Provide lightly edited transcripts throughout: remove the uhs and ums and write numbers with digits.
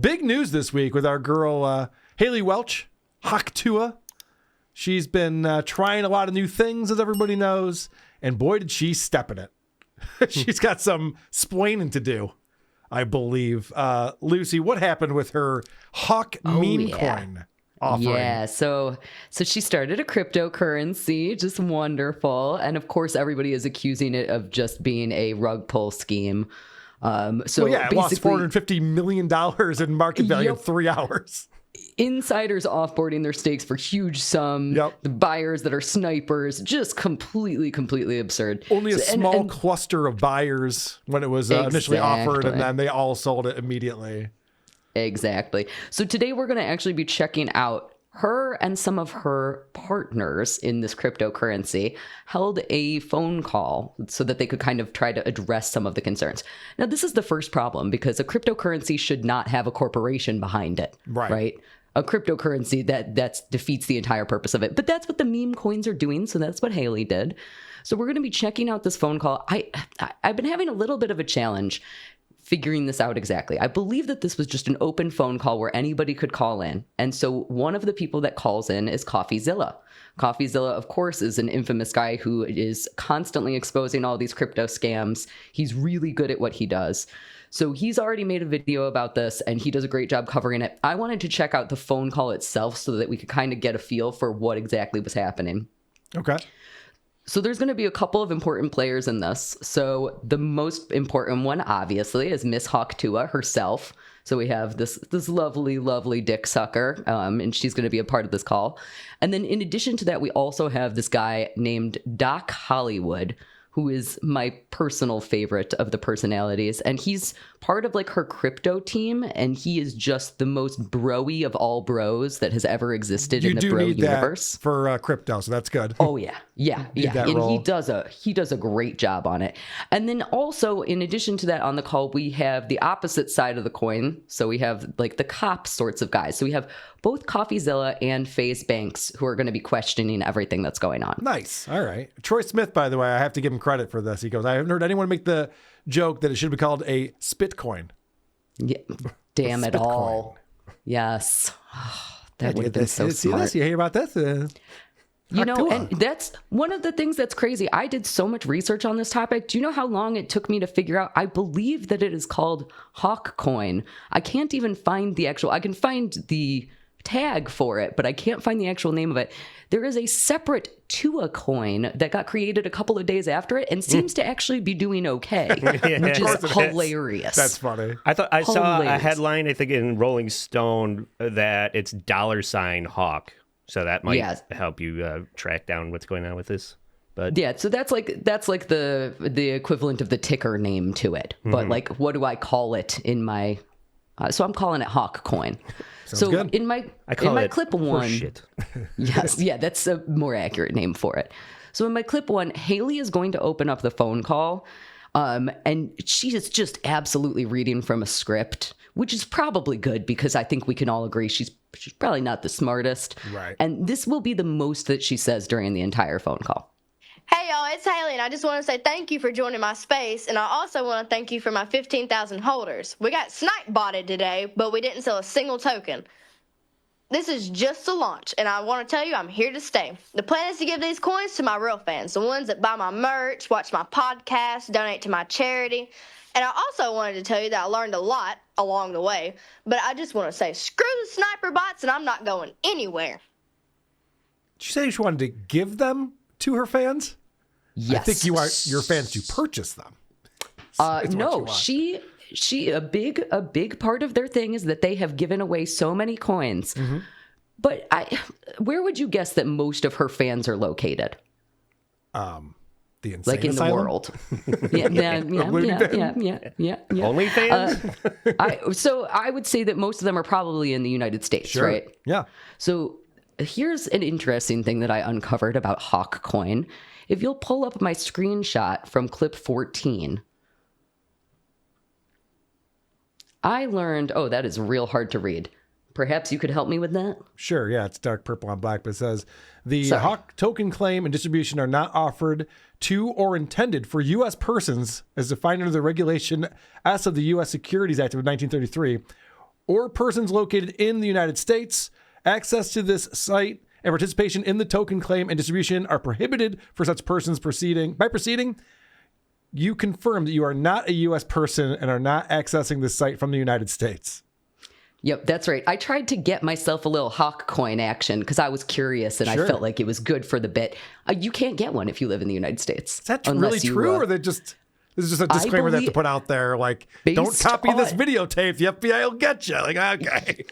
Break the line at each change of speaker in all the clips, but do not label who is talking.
big news this week with our girl, Haliey Welch, Hawk Tuah. She's been trying a lot of new things, as everybody knows, and boy, did she step in it. She's got some splaining to do, I believe. Lucy, what happened with her Hawk meme coin offering?
Yeah, so she started a cryptocurrency, just wonderful. And of course, everybody is accusing it of just being a rug pull scheme.
It lost $450 million in market value in 3 hours.
Insiders offboarding their stakes for huge sum. The buyers that are snipers, just completely absurd.
Only a small cluster of buyers when it was initially offered, and then they all sold it immediately.
Exactly. So today we're going to actually be checking out her and some of her partners in this cryptocurrency held a phone call so that they could kind of try to address some of the concerns. Now, this is the first problem because a cryptocurrency should not have a corporation behind it, right? A cryptocurrency that defeats the entire purpose of it. But that's what the meme coins are doing, so that's what Haliey did. So we're going to be checking out this phone call. I've been having a little bit of a challenge figuring this out exactly. I believe that this was just an open phone call where anybody could call in. And so one of the people that calls in is Coffeezilla. Coffeezilla, of course, is an infamous guy who is constantly exposing all these crypto scams. He's really good at what he does. So he's already made a video about this, and he does a great job covering it. I wanted to check out the phone call itself so that we could kind of get a feel for what exactly was happening. Okay. So there's going to be a couple of important players in this. So the most important one, obviously, is Miss Hawk Tuah herself. So we have this lovely dick sucker, and she's going to be a part of this call. And then in addition to that, we also have this guy named Doc Hollywood, who is my personal favorite of the personalities. And he's part of like her crypto team, and he is just the most bro-y of all bros that has ever existed in the bro universe.
For crypto, so that's good.
Oh yeah. And he does a great job on it. And then also, in addition to that, on the call, we have the opposite side of the coin. So we have like the cop sorts of guys. So we have both Coffeezilla and FaZe Banks, who are going to be questioning everything that's going on.
Nice. All right. Troy Smith, by the way, I have to give him credit for this. He goes, I haven't heard anyone make the joke that it should be called a spit coin.
Yeah. Damn it all. Coin. Yes. That would have been so smart.
You hear about this?
You know, and that's one of the things that's crazy. I did so much research on this topic. Do you know how long it took me to figure out? I believe that it is called Hawk Coin. I can't even find the actual, I can find the tag for it, but I can't find the actual name of it. There is a separate Tuah coin that got created a couple of days after it and seems to actually be doing okay, which is hilarious.
That's funny.
I saw a headline, I think in Rolling Stone, that it's $Hawk. So that might help you track down what's going on with this. But
yeah, so that's like the equivalent of the ticker name to it. But like, what do I call it in my? So I'm calling it Hawk Coin.
Sounds good.
in my clip one, yes, yeah, that's a more accurate name for it. So in my clip one, Haliey is going to open up the phone call, and she is just absolutely reading from a script, which is probably good because I think we can all agree she's probably not the smartest.
Right.
And this will be the most that she says during the entire phone call.
Hey y'all, it's Haliey, and I just want to say thank you for joining my space, and I also want to thank you for my 15,000 holders. We got snipe botted today, but we didn't sell a single token. This is just a launch, and I want to tell you I'm here to stay. The plan is to give these coins to my real fans, the ones that buy my merch, watch my podcast, donate to my charity. And I also wanted to tell you that I learned a lot along the way, but I just want to say screw the sniper bots, and I'm not going anywhere.
Did you say she wanted to give them to her fans?
Yes.
I think you want your fans to purchase them.
No, a big part of their thing is that they have given away so many coins. Mm-hmm. But where would you guess that most of her fans are located?
The insane
like in
asylum?
The world. Yeah.
Only fans?
So I would say that most of them are probably in the United States, right?
Yeah.
So here's an interesting thing that I uncovered about Hawk Coin. If you'll pull up my screenshot from clip 14, I learned, that is real hard to read. Perhaps you could help me with that?
Sure, yeah, it's dark purple on black, but it says, the Hawk token claim and distribution are not offered to or intended for U.S. persons as defined under the Regulation S of the U.S. Securities Act of 1933 or persons located in the United States. Access to this site and participation in the token claim and distribution are prohibited for such persons proceeding. You confirm that you are not a U.S. person and are not accessing this site from the United States.
Yep, that's right. I tried to get myself a little Hawk coin action because I was curious and I felt like it was good for the bit. You can't get one if you live in the United States.
Is that really true, or this is just a disclaimer they have to put out there? Like, don't copy this videotape. The FBI will get you. Like, okay.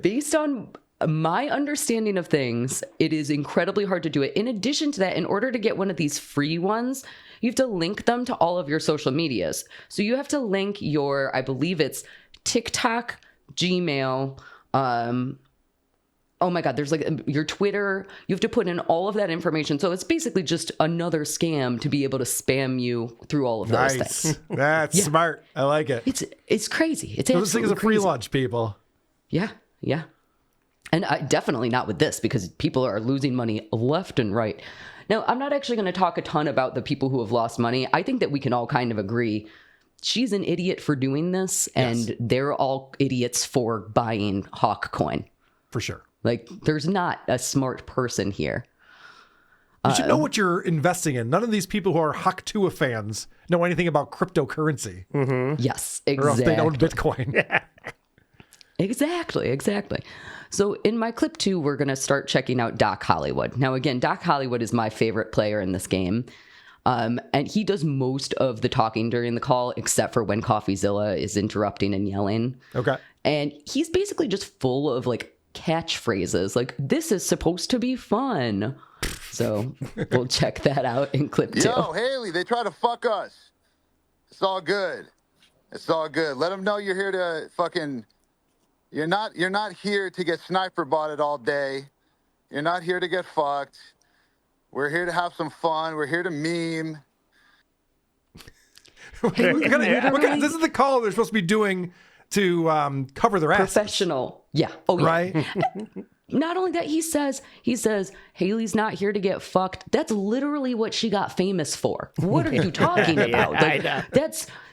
Based on my understanding of things, it is incredibly hard to do it. In addition to that, in order to get one of these free ones, you have to link them to all of your social medias. So you have to link your, I believe it's TikTok, Gmail, oh my God, there's like your Twitter. You have to put in all of that information. So it's basically just another scam to be able to spam you through all of those things.
That's smart. I like it.
It's crazy. It's
this thing is a free lunch, people.
Yeah. And definitely not with this, because people are losing money left and right. Now, I'm not actually going to talk a ton about the people who have lost money. I think that we can all kind of agree she's an idiot for doing this, and they're all idiots for buying Hawk coin.
For sure.
Like, there's not a smart person here.
You should know what you're investing in. None of these people who are Hawk Tuah fans know anything about cryptocurrency.
Mm-hmm. Yes, exactly.
Or else they own Bitcoin.
Exactly. So in my clip 2, we're going to start checking out Doc Hollywood. Now, again, Doc Hollywood is my favorite player in this game. And he does most of the talking during the call, except for when Coffeezilla is interrupting and yelling.
Okay.
And he's basically just full of like catchphrases, like, this is supposed to be fun. So we'll check that out in clip 2.
Yo, Haliey, they try to fuck us. It's all good. Let them know you're here to fucking... You're not here to get sniper botted all day. You're not here to get fucked. We're here to have some fun. We're here to meme.
This is the call they're supposed to be doing to cover their ass.
Professional. Yeah. Oh, yeah.
Right?
Not only that, he says, Haley's not here to get fucked. That's literally what she got famous for. What are you talking about?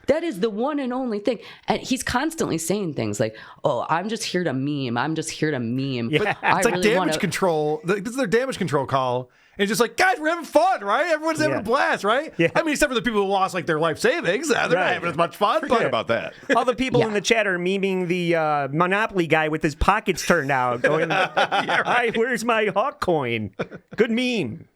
That is the one and only thing. And he's constantly saying things like, oh, I'm just here to meme.
Yeah.
But
It's like damage control. This is their damage control call. And it's just like, guys, we're having fun, right? Everyone's having a blast, right? Yeah. I mean, except for the people who lost like their life savings. They're not having as much fun.
Forget about that.
All the people in the chat are memeing the Monopoly guy with his pockets turned out. Going, where's my Hawk coin? Good meme.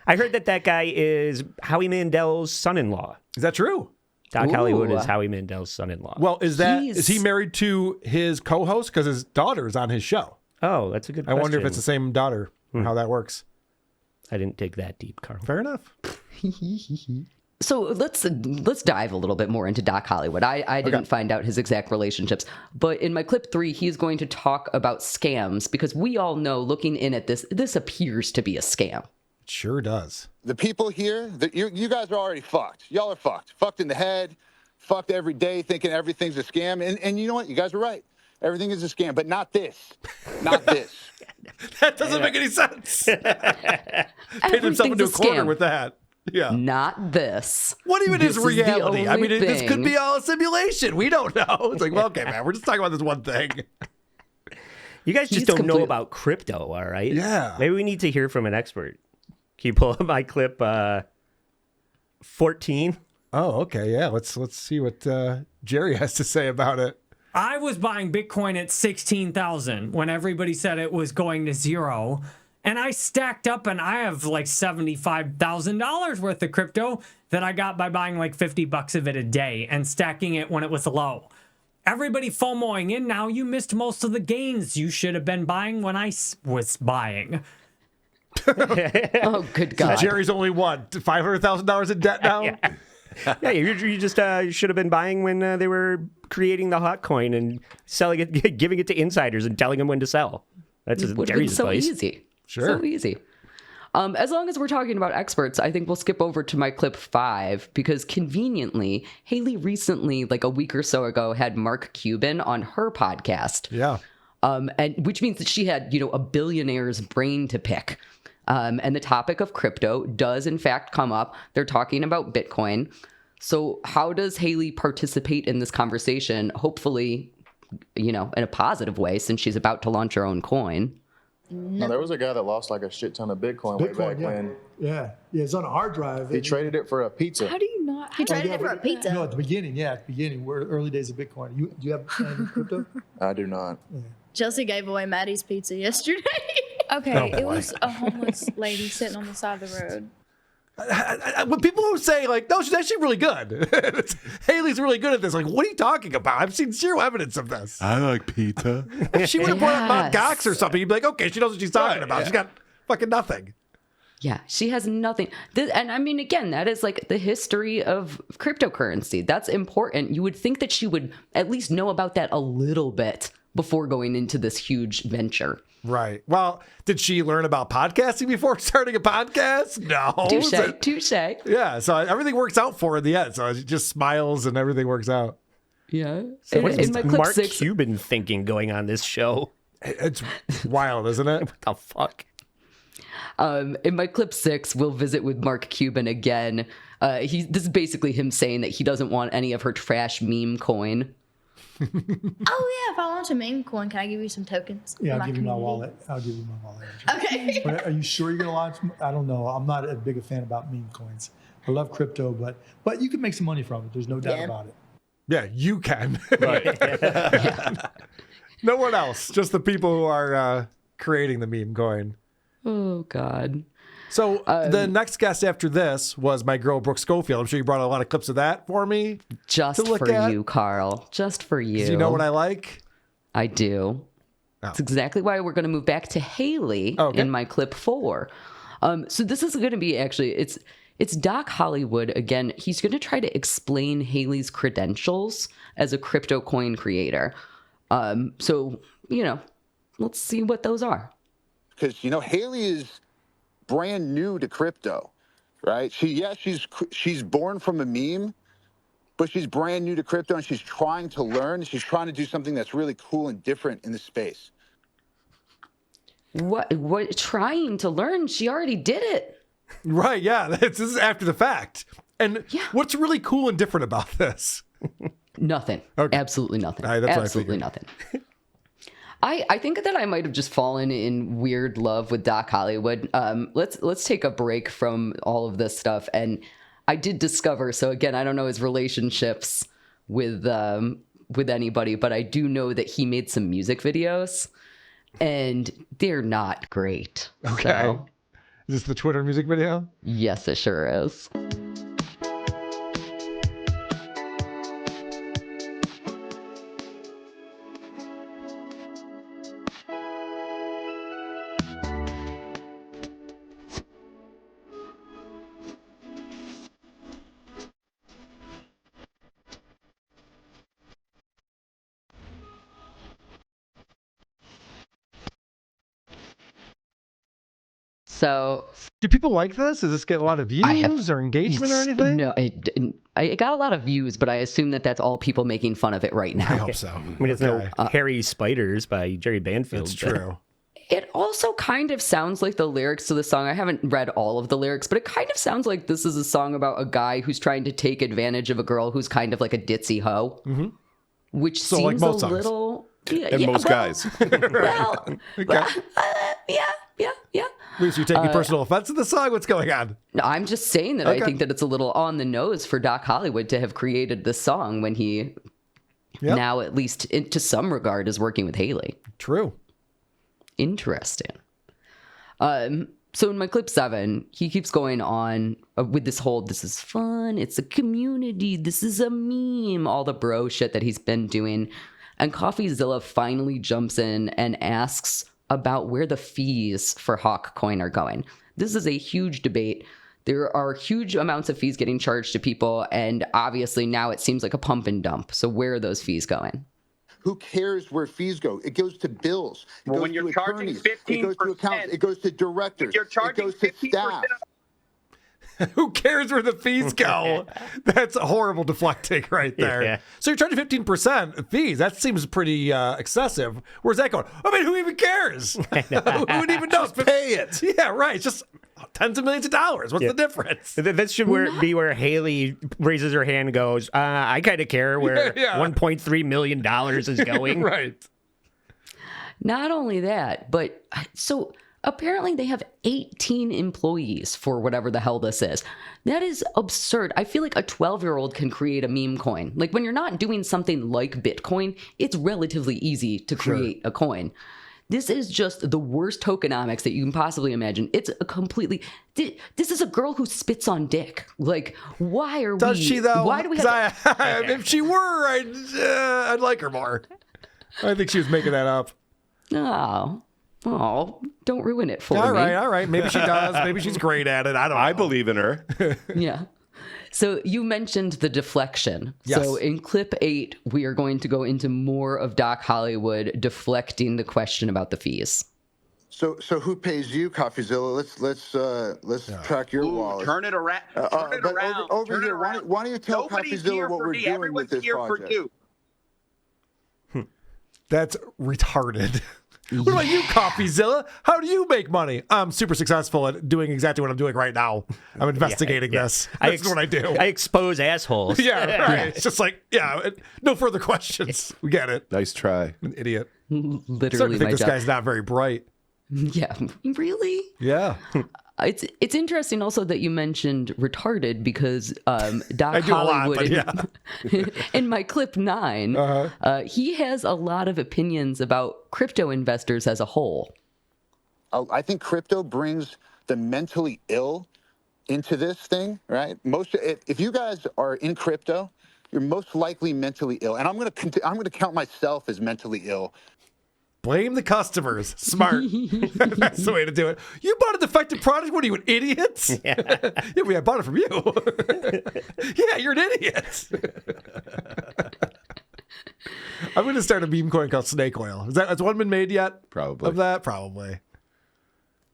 I heard that guy is Howie Mandel's son-in-law.
Is that true?
Doc Hollywood is Howie Mandel's son-in-law.
Well, is he married to his co-host? Because his daughter is on his show.
Oh, that's a good question.
I wonder if it's the same daughter or how that works.
I didn't dig that deep, Carl.
Fair enough.
So let's dive a little bit more into Doc Hollywood. I didn't find out his exact relationships, but in my clip 3, he's going to talk about scams, because we all know, looking in at this appears to be a scam.
It sure does.
The people here, you guys are already fucked. Y'all are fucked. Fucked in the head. Fucked every day thinking everything's a scam. And you know what? You guys are right. Everything is a scam, but not this. Not this.
That doesn't make any sense. Paint himself into a corner with that. Yeah.
Not this.
What even is reality? I mean, this could be all a simulation. We don't know. It's like, well, okay, man, we're just talking about this one thing.
You guys just don't know about crypto, all right?
Yeah.
Maybe we need to hear from an expert. Can you pull up my clip 14?
Oh, okay. Yeah. Let's see what Jerry has to say about it.
I was buying Bitcoin at 16,000 when everybody said it was going to zero. And I stacked up, and I have like $75,000 worth of crypto that I got by buying like $50 of it a day and stacking it when it was low. Everybody FOMOing in now. You missed most of the gains you should have been buying when I was buying.
Oh, good God.
Jerry's only what, $500,000 in debt now?
Yeah, you just should have been buying when they were creating the Hawk coin and selling it, giving it to insiders and telling them when to sell. That's Jerry's place.
Easy.
Sure.
So easy. As long as we're talking about experts, I think we'll skip over to my clip 5, because conveniently, Haliey recently, like a week or so ago, had Mark Cuban on her podcast.
Yeah.
And which means that she had, a billionaire's brain to pick. And the topic of crypto does, in fact, come up. They're talking about Bitcoin. So how does Haliey participate in this conversation? Hopefully in a positive way since she's about to launch her own coin.
No, there was a guy that lost like a shit ton of Bitcoin way back when.
Yeah, it's on a hard drive.
He traded it for a pizza.
How do you not?
He traded it for a pizza.
No, at the beginning. We're early days of Bitcoin. Do you have any crypto?
I do not.
Chelsea gave away Maddie's pizza yesterday. Okay, it was a homeless lady sitting on the side of the road.
When people who say like, no, she's actually really good. Haley's really good at this. Like, what are you talking about? I've seen zero evidence of this.
I like pizza.
If she would have brought up Mount
Yes.
Gox or something, you'd be like, okay, she knows what she's talking about. She's got fucking nothing.
Yeah, she has nothing. And I mean, again, that is like the history of cryptocurrency. That's important. You would think that she would at least know about that a little bit before going into this huge venture.
Right. Well, did she learn about podcasting before starting a podcast? No.
Touche.
Yeah. So everything works out for her in the end. So she just smiles and everything works out.
Yeah.
What is
In my clip
Mark
6,
Cuban thinking going on this show?
It's wild, isn't it?
What the fuck?
in my clip 6, we'll visit with Mark Cuban again. This is basically him saying that he doesn't want any of her trash meme coin.
Oh yeah, if I launch a meme coin, can I give you some tokens?
Yeah,
for
I'll give you my
community?
wallet. I'll give you my wallet.
Okay.
But are you sure you're gonna launch? I don't know. I'm not a big fan about meme coins. I love crypto, but you can make some money from it. There's no doubt about it.
Yeah, you can. No one else. Just the people who are creating the meme coin.
Oh, God.
So the next guest after this was my girl, Brooke Schofield. I'm sure you brought a lot of clips of that for me.
Just
to look
for
at.
you, Carl. Just for you.
You know what I like?
I do.
Oh.
It's exactly why we're going to move back to Haliey
Okay.
in my clip 4. So this is going to be actually, it's Doc Hollywood. Again, he's going to try to explain Haliey's credentials as a crypto coin creator. So, let's see what those are.
Because, Haliey is brand new to crypto, right? She's born from a meme, but she's brand new to crypto and she's trying to learn. She's trying to do something that's really cool and different in the space.
What trying to learn? She already did it.
Right, yeah. This is after the fact. And what's really cool and different about this?
Nothing.
Okay.
Absolutely nothing.
All right, that's what I
Absolutely
figured.
nothing. I think that I might have just fallen in weird love with Doc Hollywood. Let's take a break from all of this stuff. And I did discover, so again, I don't know his relationships with anybody, but I do know that he made some music videos and they're not great.
Okay.
So,
Is this the Twitter music video?
yes, it sure is. So
Do people like this? Does this get a lot of views or engagement or anything?
No, it got a lot of views, but I assume that that's all people making fun of it right
I
now.
hope so.
I mean, it's no Harry Spiders by Jerry Banfield.
That's true.
It also kind of sounds like the lyrics to the song. I haven't read all of the lyrics, but it kind of sounds like this is a song about a guy who's trying to take advantage of a girl who's kind of like a ditzy hoe, which
So, like
seems
most
a
songs.
little... Yeah,
And most guys.
Well, yeah.
At least you're taking personal offense to the song. What's going on?
No, I'm just saying that
Okay.
I think that it's a little on the nose for Doc Hollywood to have created this song when he now, at least to some regard, is working with Haliey.
True.
Interesting. So in my clip 7, he keeps going on with this whole, this is fun, it's a community, this is a meme, all the bro shit that he's been doing. And Coffeezilla finally jumps in and asks about where the fees for Hawk Coin are going. This is a huge debate. There are huge amounts of fees getting charged to people, and obviously now it seems like a pump and dump. So where are those fees going?
Who cares where fees go? It goes to bills. It goes
when you're
to
charging
attorneys. It goes to
15%,
accountants. It goes to directors.
If you're charging
it goes to
15%,
staff.
Who cares where the fees go? That's a horrible deflecting right there.
Yeah.
So you're charging 15% fees. That seems pretty excessive. Where's that going? I mean, who even cares? Who would even know?
Pay it.
Yeah, right. It's just Tens of millions of dollars. What's the difference?
This should be where Haliey raises her hand and goes, I kind of care where $1.3 million is going.
Right.
Not only that, but so apparently they have 18 employees for whatever the hell this is. That is absurd. I feel like a 12-year-old can create a meme coin. Like when you're not doing something like Bitcoin, it's relatively easy to create a coin. This is just the worst tokenomics that you can possibly imagine. It's a completely... This is a girl who spits on dick. Like, why are
Does she, though?
Why do we have...
If she were, I'd like her more. I think she was making that up.
Oh, don't ruin it for me.
All right. Maybe she does. Maybe she's great at it. I don't know.
I believe in her.
Yeah. So you mentioned the deflection.
Yes.
So in clip 8, we are going to go into more of Doc Hollywood deflecting the question about the fees.
So who pays you, Coffeezilla? Let's track your wallet.
Turn it around. Turn it around.
Over here, why don't you tell
Nobody's
Coffeezilla
here
what
for
we're
me.
doing
Everyone's
with this
here
project?
for you.
That's retarded. What about you, Coffeezilla? How do you make money? I'm super successful at doing exactly what I'm doing right now. I'm investigating this. That's what I do.
I expose assholes.
Yeah, right. It's just like, no further questions. We get it.
Nice try.
I'm an idiot.
Literally,
Starting to think
my
this
job.
guy's not very bright.
Yeah, really?
Yeah.
It's interesting also that you mentioned retarded because Doc
I do
Hollywood
a lot,
in my clip 9, he has a lot of opinions about crypto investors as a whole.
I think crypto brings the mentally ill into this thing, right? If you guys are in crypto, you're most likely mentally ill, and I'm gonna count myself as mentally ill.
Blame the customers. Smart. That's the way to do it. You bought a defective product? What are you, an idiot? Yeah, I bought it from you. Yeah, you're an idiot. I'm going to start a meme coin called Snake Oil. Has one been made yet?
Probably.
Of that? Probably.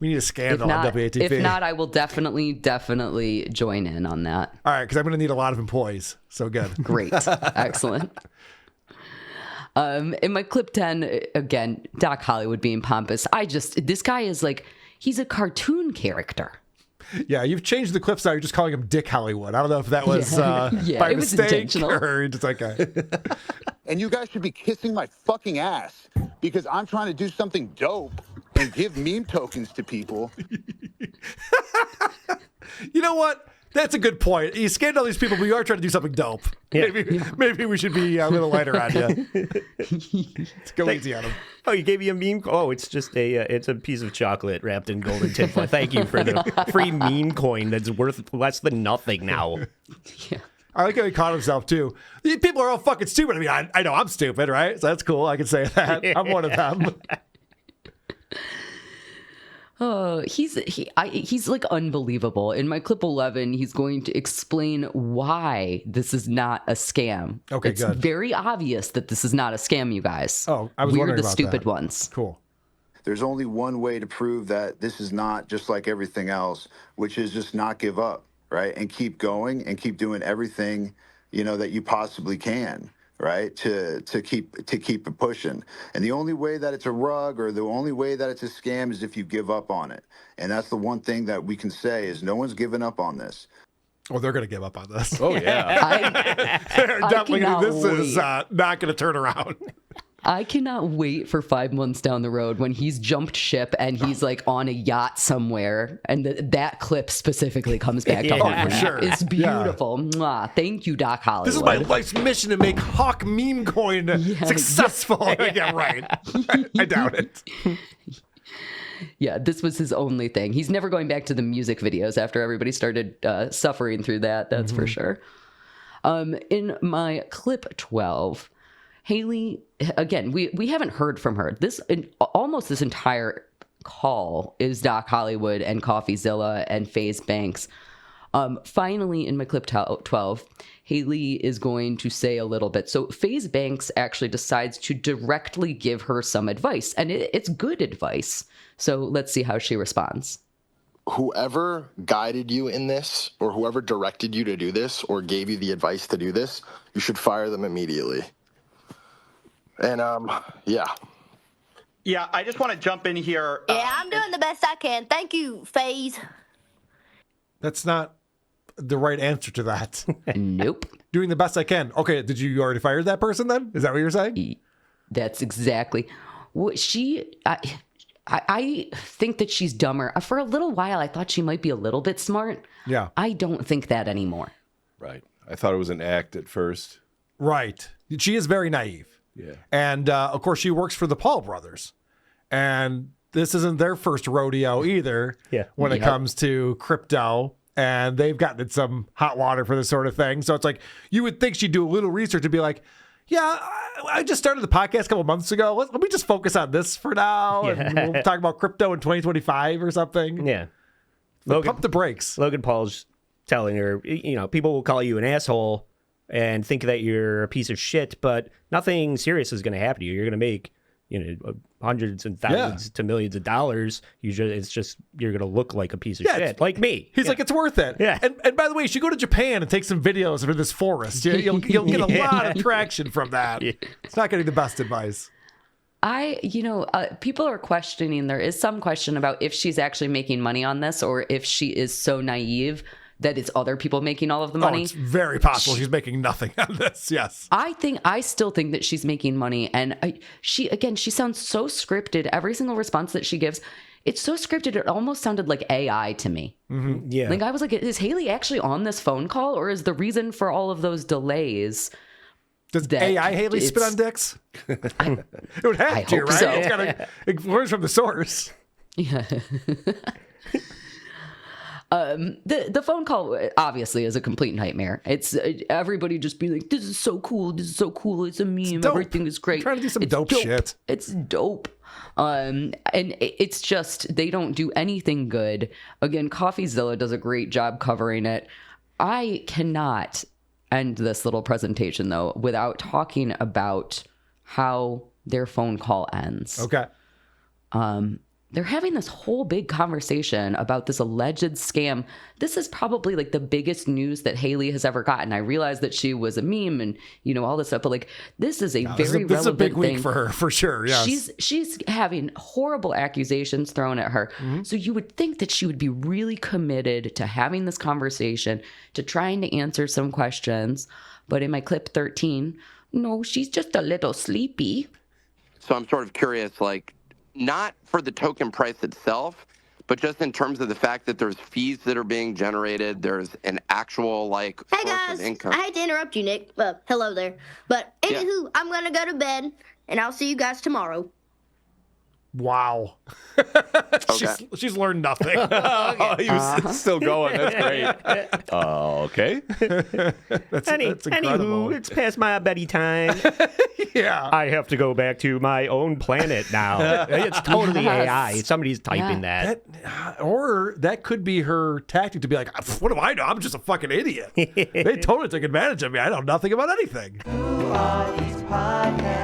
We need a scandal on WATP.
If not, I will definitely join in on that.
All right, because I'm going to need a lot of employees. So good.
Great. Excellent. In my clip 10, again, Doc Hollywood being pompous. This guy is like, he's a cartoon character.
Yeah, you've changed the clips now. You're just calling him Dick Hollywood. I don't know if that was by
it was
mistake
intentional.
or just like
And you guys should be kissing my fucking ass because I'm trying to do something dope and give meme tokens to people.
You know what? That's a good point. You scanned all these people, but you are trying to do something dope.
Yeah.
Maybe we should be a little lighter on you. Let's go easy on him.
Oh, you gave me a meme? Oh, it's just it's a piece of chocolate wrapped in golden tinfoil. Thank you for the free meme coin that's worth less than nothing now.
Yeah.
I like how he caught himself, too. These people are all fucking stupid. I mean, I know I'm stupid, right? So that's cool. I can say that. I'm one of them.
Oh, he's like unbelievable. In my clip 11, he's going to explain why this is not a scam.
Okay,
it's
good.
very obvious that this is not a scam, you guys.
Oh, I was
We're
wondering
the
about
stupid
that.
ones.
Cool.
There's only one way to prove that this is not just like everything else, which is just not give up, right? And keep going and keep doing everything, that you possibly can, right? To keep it pushing. And the only way that it's a rug or the only way that it's a scam is if you give up on it. And that's the one thing that we can say is no one's given up on this.
Oh, they're going to give up on this.
Oh, yeah.
They're definitely
cannot
this is
wait.
not going to turn around.
I cannot wait for 5 months down the road when he's jumped ship and he's like on a yacht somewhere, and that clip specifically comes back to haunt
for
me.
sure.
It's beautiful. Mwah. Thank you, Doc Hollywood.
This is my life's mission to make Hawk meme coin successful. Yeah, right. I doubt it.
Yeah, this was his only thing. He's never going back to the music videos after everybody started suffering through that. That's for sure. In my clip 12, Haliey, again, we haven't heard from her. Almost this entire call is Doc Hollywood and Coffeezilla and FaZe Banks. Finally, in my clip 12, Haliey is going to say a little bit. So FaZe Banks actually decides to directly give her some advice, and it's good advice. So let's see how she responds.
Whoever guided you in this, or whoever directed you to do this, or gave you the advice to do this, you should fire them immediately. And, yeah.
Yeah, I just want to jump in here.
Yeah, I'm doing the best I can. Thank you, FaZe.
That's not the right answer to that.
Nope.
Doing the best I can. Okay, did you already fire that person then? Is that what you're saying?
That's exactly what I think that she's dumber. For a little while, I thought she might be a little bit smart.
Yeah.
I don't think that anymore.
Right. I thought it was an act at first.
Right. She is very naive.
Yeah.
And, of course, she works for the Paul brothers. And this isn't their first rodeo either when it comes to crypto. And they've gotten in some hot water for this sort of thing. So it's like, you would think she'd do a little research and be like, yeah, I just started the podcast a couple months ago. Let me just focus on this for now. And we'll talk about crypto in 2025 or something.
Yeah.
Pump the brakes.
Logan Paul's telling her, you know, people will call you an asshole and think that you're a piece of shit, but nothing serious is going to happen to you. You're going to make, you know, hundreds and thousands to millions of dollars. It's just you're going to look like a piece of shit, like me.
He's like, it's worth it.
Yeah.
And by the way, you should go to Japan and take some videos of this forest. You'll get a lot of traction from that. It's not getting the best advice.
People are questioning. There is some question about if she's actually making money on this or if she is so naive that it's other people making all of the money.
Oh, it's very possible she's making nothing on this. Yes.
I still think that she's making money. And she sounds so scripted. Every single response that she gives, it's so scripted. It almost sounded like AI to me.
Mm-hmm. Yeah.
Like I was like, is Haliey actually on this phone call, or is the reason for all of those delays?
Does AI Haliey spit on dicks? It would have to, right?
So.
It learns from the source.
Yeah. The phone call obviously is a complete nightmare. It's everybody just being like, this is so cool. This is so cool. It's a meme. Everything is great.
I'm trying to do some dope shit.
It's dope. And it's just, they don't do anything good. Again, Coffeezilla does a great job covering it. I cannot end this little presentation though without talking about how their phone call ends.
Okay.
They're having this whole big conversation about this alleged scam. This is probably like the biggest news that Haliey has ever gotten. I realize that she was a meme and, you know, all this stuff, but like this is a this is a
big
thing.
Week for her, for sure. Yes.
She's having horrible accusations thrown at her. Mm-hmm. So you would think that she would be really committed to having this conversation, to trying to answer some questions. But in my clip 13, no, she's just a little sleepy.
So I'm sort of curious, like, not for the token price itself, but just in terms of the fact that there's fees that are being generated, there's an actual, like,
hey
source
guys,
of income.
I hate to interrupt you, Nick. Hello there. But anywho, I'm going to go to bed, and I'll see you guys tomorrow.
Wow. She's learned nothing.
He was still going. That's great. Okay.
That's incredible.
Anywho, it's past my beddy time.
Yeah.
I have to go back to my own planet now. It's totally AI. Somebody's typing that.
Or that could be her tactic to be like, what do I know? I'm just a fucking idiot. They totally took advantage of me. I know nothing about anything.
Who are these podcasts?